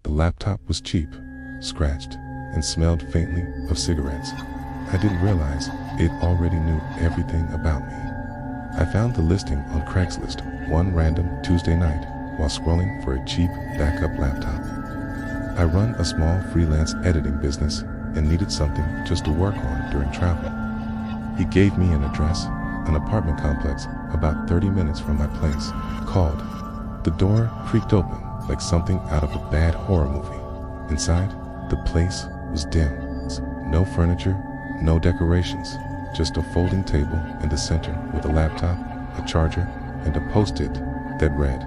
The laptop was cheap, scratched, and smelled faintly of cigarettes. I didn't realize it already knew everything about me. I found the listing on Craigslist one random Tuesday night while scrolling for a cheap backup laptop. I run a small freelance editing business and needed something just to work on during travel. He gave me an address, an apartment complex about 30 minutes from my place. Called. The door creaked open like something out of a bad horror movie. Inside, the place was dim. No furniture, no decorations, just a folding table in the center with a laptop, a charger, and a post-it that read,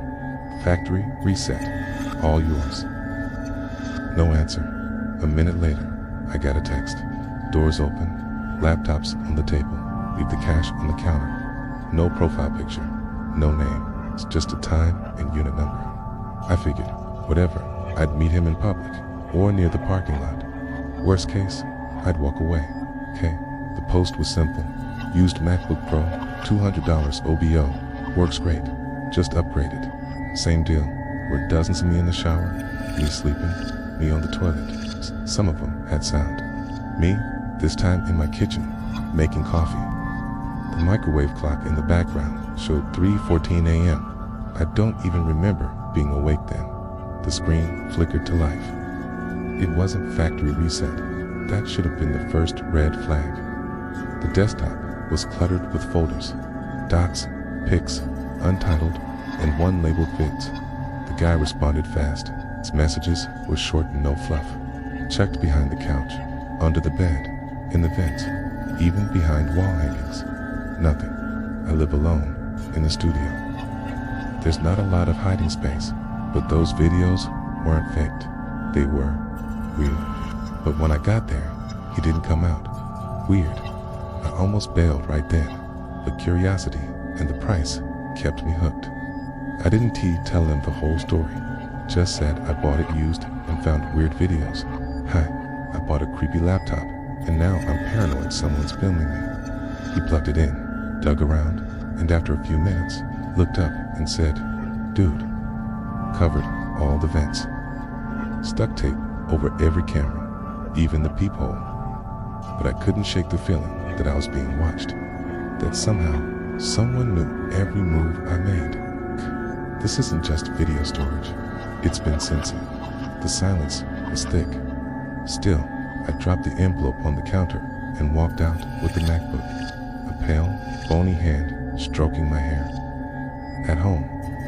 "Factory reset, all yours." No answer. A minute later, I got a text. Doors open, laptops on the table, leave the cash on the counter. No profile picture, no name, it's just a time and unit number. I figured, whatever, I'd meet him in public or near the parking lot. Worst case, I'd walk away. Okay, the post was simple. Used MacBook Pro, $200 OBO, works great, just upgraded. Same deal, were dozens of me in the shower, me sleeping, me on the toilet. Some of them had sound. Me, this time in my kitchen, making coffee. The microwave clock in the background showed 3:14 a.m. I don't even remember being awake then. The screen flickered to life. It wasn't factory reset. That should have been the first red flag. The desktop was cluttered with folders, docs, pics, untitled, and one labeled VIDS. The guy responded fast. His messages were short and no fluff. Checked behind the couch, under the bed, in the vents, even behind wall hangings. Nothing. I live alone, in the studio. There's not a lot of hiding space, but those videos weren't faked. They were real. But when I got there, he didn't come out. Weird. I almost bailed right then, but curiosity and the price kept me hooked. I didn't tell him the whole story, just said I bought it used and found weird videos. Hi, I bought a creepy laptop, and now I'm paranoid someone's filming me. He plugged it in, dug around, and after a few minutes, looked up and said, "Dude," covered all the vents. Stuck tape over every camera, even the peephole. But I couldn't shake the feeling that I was being watched, that somehow someone knew every move I made. This isn't just video storage, it's been censored. The silence was thick. Still, I dropped the envelope on the counter and walked out with the MacBook, a pale, bony hand stroking my hair. At home,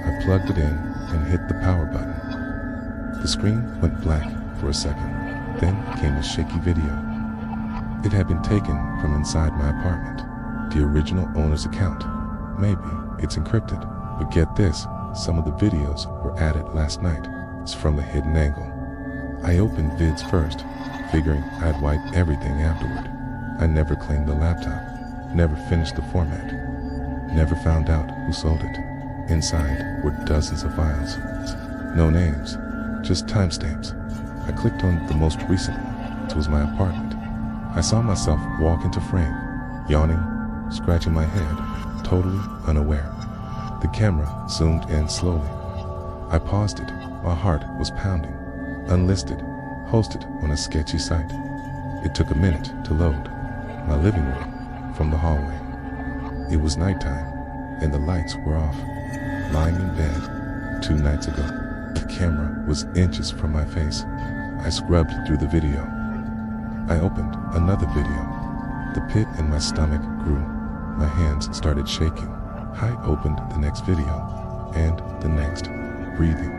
I plugged it in and hit the power button. The screen went black for a second, then came a shaky video. It had been taken from inside my apartment, the original owner's account. Maybe it's encrypted, but get this, some of the videos were added last night. It's from a hidden angle. I opened VIDS first, figuring I'd wipe everything afterward. I never claimed the laptop, never finished the format, never found out who sold it. Inside were dozens of files. No names, just timestamps. I clicked on the most recent one. It was my apartment. I saw myself walk into frame, yawning, scratching my head, totally unaware. The camera zoomed in slowly. I paused it. My heart was pounding. Unlisted, hosted on a sketchy site. It took a minute to load. My living room from the hallway. It was nighttime, and the lights were off. Lying in bed 2 nights ago. The camera was inches from my face. I scrubbed through the video. I opened another video. The pit in my stomach grew. My hands started shaking. I opened the next video, and the next. Breathing.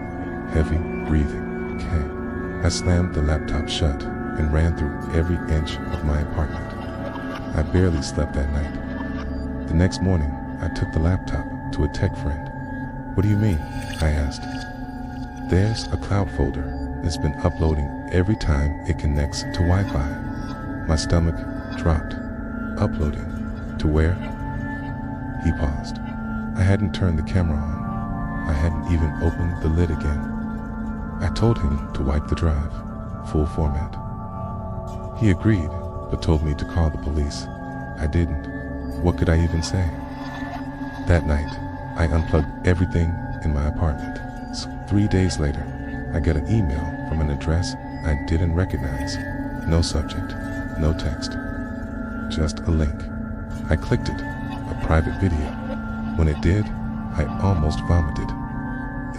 Heavy breathing. Okay. I slammed the laptop shut and ran through every inch of my apartment. I barely slept that night. The next morning, I took the laptop to a tech friend. "What do you mean?" I asked. "There's a cloud folder that's been uploading every time it connects to Wi-Fi." My stomach dropped. "Uploading? To where?" He paused. I hadn't turned the camera on. I hadn't even opened the lid again. I told him to wipe the drive, full format. He agreed, but told me to call the police. I didn't. What could I even say? That night, I unplugged everything in my apartment. So 3 days later, I get an email from an address I didn't recognize. No subject, no text, just a link. I clicked it, a private video. When it did, I almost vomited.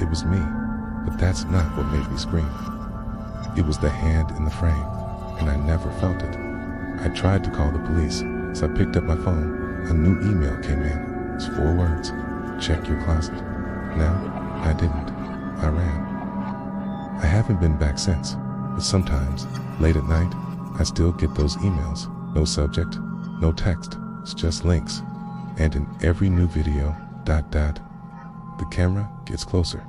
It was me, but that's not what made me scream. It was the hand in the frame, and I never felt it. I tried to call the police, so I picked up my phone. A new email came in. It's 4 words. Check your closet. Now, I didn't. I ran. I haven't been back since, but sometimes, late at night, I still get those emails. No subject, no text, it's just links. And in every new video, the camera gets closer.